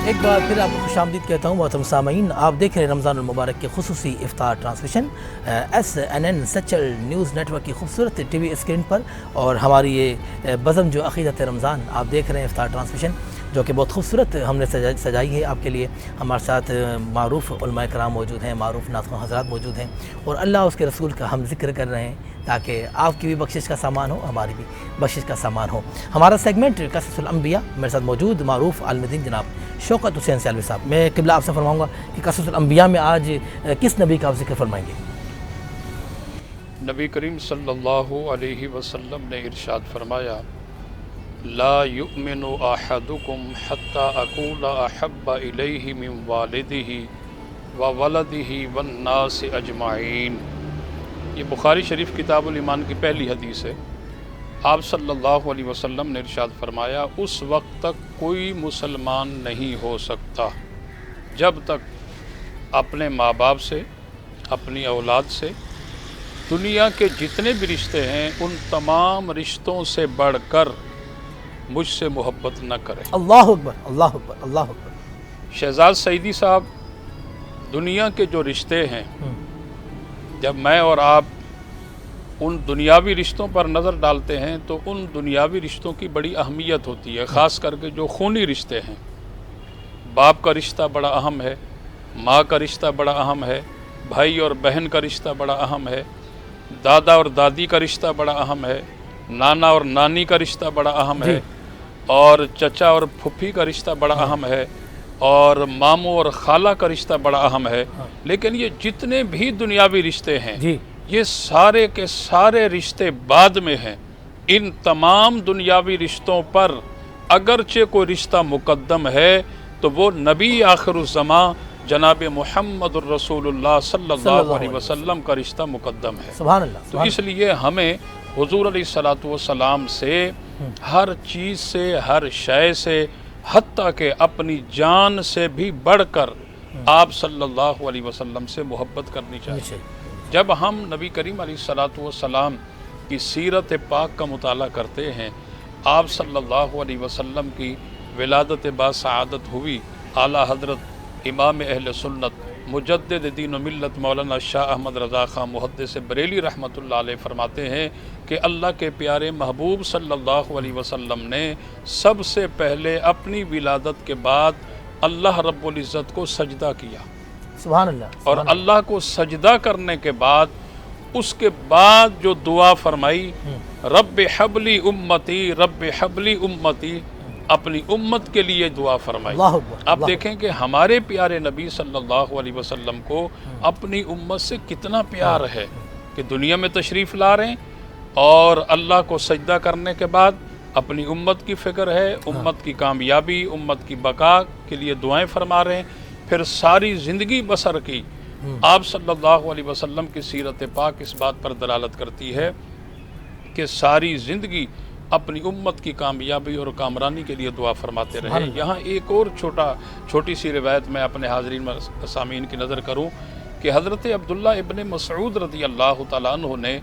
ایک بار پھر آپ کو خوش آمدید کہتا ہوں محترم سامعین، آپ دیکھ رہے ہیں رمضان المبارک کے خصوصی افطار transmission SNN Sachal news network کی خوبصورت ٹی وی اسکرین پر، اور ہماری یہ بزم جو عقیدت رمضان آپ دیکھ رہے ہیں افطار ٹرانسمیشن، جو کہ بہت خوبصورت ہم نے سجائی ہے آپ کے لیے۔ ہمارے ساتھ معروف علماء کرام موجود ہیں، معروف ناطقین حضرات موجود ہیں، اور اللہ اس کے رسول کا ہم ذکر کر رہے ہیں تاکہ آپ کی بھی بخشش کا سامان ہو، ہماری بھی بخشش کا سامان ہو۔ ہمارا سیگمنٹ قصص الانبیاء، میرے ساتھ موجود معروف عالم دین جناب شوکت حسین سیالوی صاحب۔ میں قبلہ آپ سے فرماؤں گا کہ قصص الانبیاء میں آج کس نبی کا آپ ذکر فرمائیں گے؟ نبی کریم صلی اللہ علیہ وسلم نے ارشاد فرمایا، لا یؤمن احدکم حتی اکون احب الیہ من والدہ وولدہ والناس اجمعین۔ یہ بخاری شریف کتاب الایمان کی پہلی حدیث ہے۔ آپ صلی اللہ علیہ وسلم نے ارشاد فرمایا، اس وقت تک کوئی مسلمان نہیں ہو سکتا جب تک اپنے ماں باپ سے، اپنی اولاد سے، دنیا کے جتنے بھی رشتے ہیں ان تمام رشتوں سے بڑھ کر مجھ سے محبت نہ کرے۔ اللہ اکبر، اللہ اکبر، اللہ اکبر۔ شہزاد سعیدی صاحب، دنیا کے جو رشتے ہیں، جب میں اور آپ ان دنیاوی رشتوں پر نظر ڈالتے ہیں تو ان دنیاوی رشتوں کی بڑی اہمیت ہوتی ہے، خاص کر کے جو خونی رشتے ہیں۔ باپ کا رشتہ بڑا اہم ہے، ماں کا رشتہ بڑا اہم ہے، بھائی اور بہن کا رشتہ بڑا اہم ہے، دادا اور دادی کا رشتہ بڑا اہم ہے، نانا اور نانی کا رشتہ بڑا اہم ہے، اور چچا اور پھپھی کا رشتہ بڑا اہم ہے، اور ماموں اور خالہ کا رشتہ بڑا اہم ہے۔ لیکن یہ جتنے بھی دنیاوی رشتے ہیں یہ سارے کے سارے رشتے بعد میں ہیں۔ ان تمام دنیاوی رشتوں پر اگرچہ کوئی رشتہ مقدم ہے تو وہ نبی آخر الزمان جناب محمد الرسول اللہ صلی اللہ علیہ وسلم کا رشتہ مقدم ہے۔ سبحان اللہ۔ تو اس لیے ہمیں حضور علیہ الصلوۃ والسلام سے ہر چیز سے، ہر شے سے، حتیٰ کہ اپنی جان سے بھی بڑھ کر آپ صلی اللہ علیہ وسلم سے محبت کرنی چاہیے۔ جب ہم نبی کریم علیہ الصلوۃ والسلام کی سیرت پاک کا مطالعہ کرتے ہیں، آپ صلی اللہ علیہ وسلم کی ولادت باسعادت ہوئی، اعلیٰ حضرت امام اہل سنت مجدد دین و ملت مولانا شاہ احمد رضا خان محدث بریلی رحمۃ اللہ علیہ فرماتے ہیں کہ اللہ کے پیارے محبوب صلی اللہ علیہ وسلم نے سب سے پہلے اپنی ولادت کے بعد اللہ رب العزت کو سجدہ کیا، سبحان اللہ۔ اور اللہ کو سجدہ کرنے کے بعد اس کے بعد جو دعا فرمائی، رب حبلی امتی، رب حبلی امتی، اپنی امت کے لیے دعا فرمائی۔ آپ دیکھیں کہ ہمارے پیارے نبی صلی اللہ علیہ وسلم کو اپنی امت سے کتنا پیار ہے کہ دنیا میں تشریف لا رہے ہیں اور اللہ کو سجدہ کرنے کے بعد اپنی امت کی فکر ہے، امت کی کامیابی، امت کی بقا کے لیے دعائیں فرما رہے ہیں۔ پھر ساری زندگی بسر کی۔ آپ صلی اللہ علیہ وسلم کی سیرت پاک اس بات پر دلالت کرتی ہے کہ ساری زندگی اپنی امت کی کامیابی اور کامرانی کے لیے دعا فرماتے رہے۔ یہاں ایک اور چھوٹی سی روایت میں اپنے حاضرین سامعین کی نظر کروں کہ حضرت عبداللہ ابن مسعود رضی اللہ تعالیٰ عنہ نے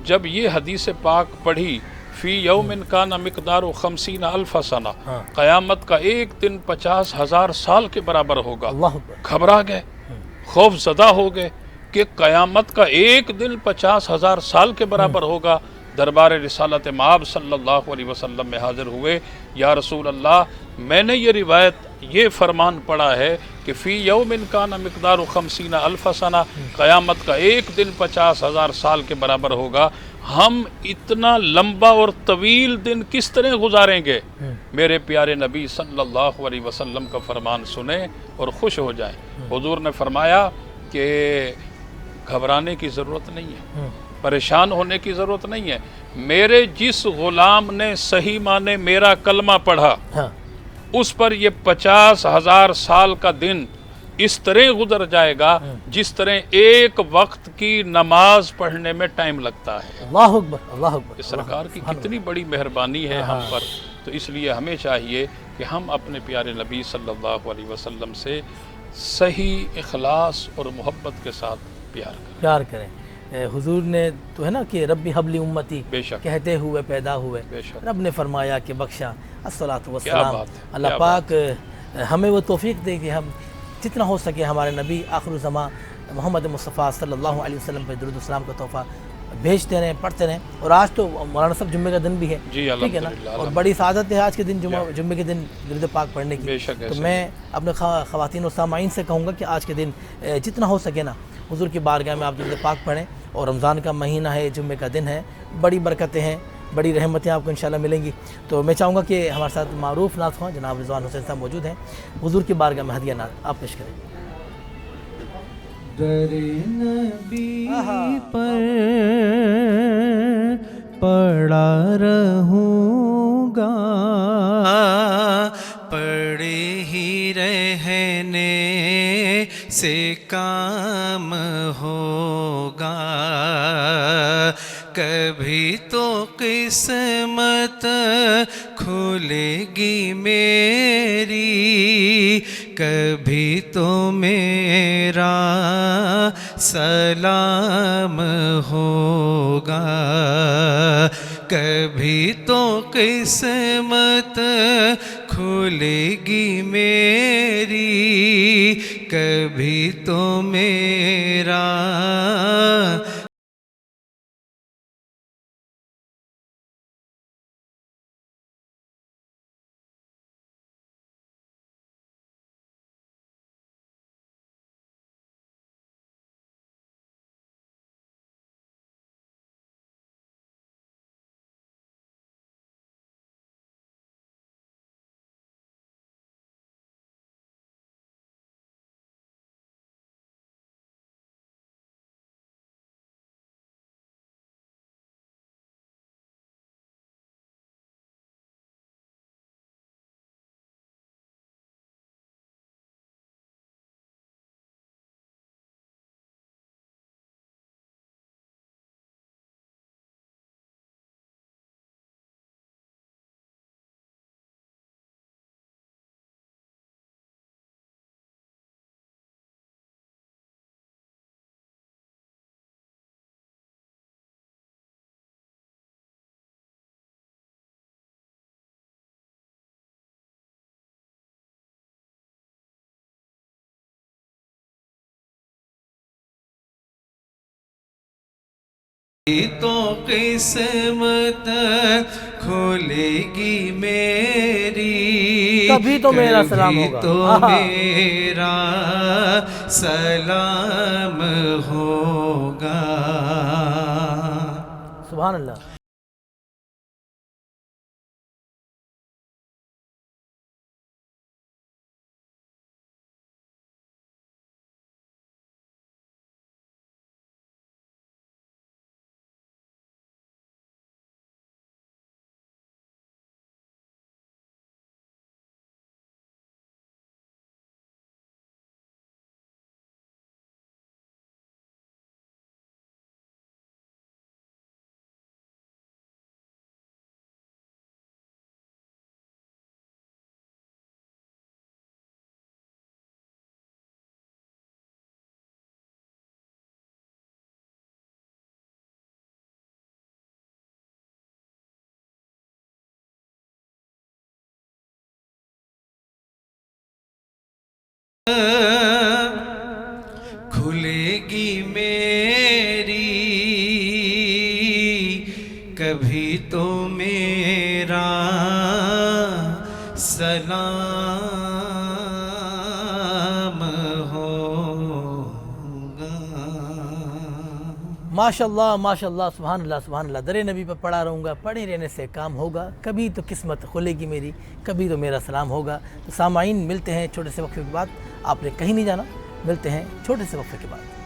جب یہ حدیث پاک پڑھی، فی یوم کان مقدار 50,000 سنہ، قیامت کا ایک دن 50,000 سال کے برابر ہوگا، گھبرا گئے، خوف زدہ ہو گئے کہ قیامت کا ایک دن 50,000 سال کے برابر ہوگا۔ دربار رسالت مآب صلی اللہ علیہ وسلم میں حاضر ہوئے، یا رسول اللہ، میں نے یہ روایت، یہ فرمان پڑھا ہے کہ فی یوم کان مقدار 50,000 سنہ، قیامت کا ایک دن 50,000 سال کے برابر ہوگا، ہم اتنا لمبا اور طویل دن کس طرح گزاریں گے؟ میرے پیارے نبی صلی اللہ علیہ وسلم کا فرمان سنیں اور خوش ہو جائیں۔ حضور نے فرمایا کہ گھبرانے کی ضرورت نہیں ہے، پریشان ہونے کی ضرورت نہیں ہے۔ میرے جس غلام نے صحیح معنی میرا کلمہ پڑھا، اس پر یہ 50,000 سال کا دن اس طرح گزر جائے گا جس طرح ایک وقت کی نماز پڑھنے میں ٹائم لگتا ہے۔ اللہ اکبر، اللہ اکبر۔ سرکار کی کتنی بڑی مہربانی ہے ہم پر، تو اس لیے ہمیں چاہیے کہ ہم اپنے پیارے نبی صلی اللہ علیہ وسلم سے صحیح اخلاص اور محبت کے ساتھ پیار کریں۔ حضور نے تو ہے نا کہ ربی حبلی امتی بے شک کہتے ہوئے پیدا ہوئے، بے شک رب نے فرمایا کہ بخشا الصلاۃ کیا والسلام۔ بات ہے، اللہ کیا پاک ہمیں وہ توفیق دے کہ ہم جتنا ہو سکے ہمارے نبی آخر الزماں محمد مصطفیٰ صلی اللہ علیہ وسلم پہ درود السلام کا تحفہ بھیجتے رہیں، پڑھتے رہیں. اور آج تو مولانا صاحب جمعے کا دن بھی ہے، جی ٹھیک ہے نا، الحمدللہ، اور بڑی سعادت ہے آج کے دن جمعے کے دن درود پاک پڑھنے کی. بے شک تو میں اپنے خواتین و سامعین سے کہوں گا کہ آج کے دن جتنا ہو سکے نا حضور کی بارگاہ میں آپ درود پاک پڑھیں. اور رمضان کا مہینہ ہے، جمعے کا دن ہے، بڑی برکتیں ہیں، بڑی رحمتیں آپ کو انشاءاللہ ملیں گی. تو میں چاہوں گا کہ ہمارے ساتھ معروف نعت خواں جناب رضوان حسین صاحب موجود ہیں، حضور کی بارگاہ میں ہدیہ نعت آپ پیش کریں. در نبی پر پڑا رہوں گا، پڑے ہی رہنے سے کام ہوگا. کبھی تو قسمت کھلے گی میری، کبھی تو میرا سلام ہوگا. کبھی تو قسمت کھلے گی میری، کبھی تو میرا تو قسمت کھلے گی میری، کبھی تو میرا سلام ہوگا، کبھی تو میرا سلام ہوگا. سبحان اللہ. کھلے گی میری، کبھی تو میرا سلام ہوگا. ماشاء اللہ ماشاء اللہ، سبحان اللہ سبحان اللہ. در نبی پر پڑا رہوں گا، پڑے رہنے سے کام ہوگا. کبھی تو قسمت کھلے گی میری، کبھی تو میرا سلام ہوگا. تو سامعین ملتے ہیں چھوٹے سے وقفے کے بعد. آپ نے کہیں نہیں جانا، ملتے ہیں چھوٹے سے وقفے کے بعد.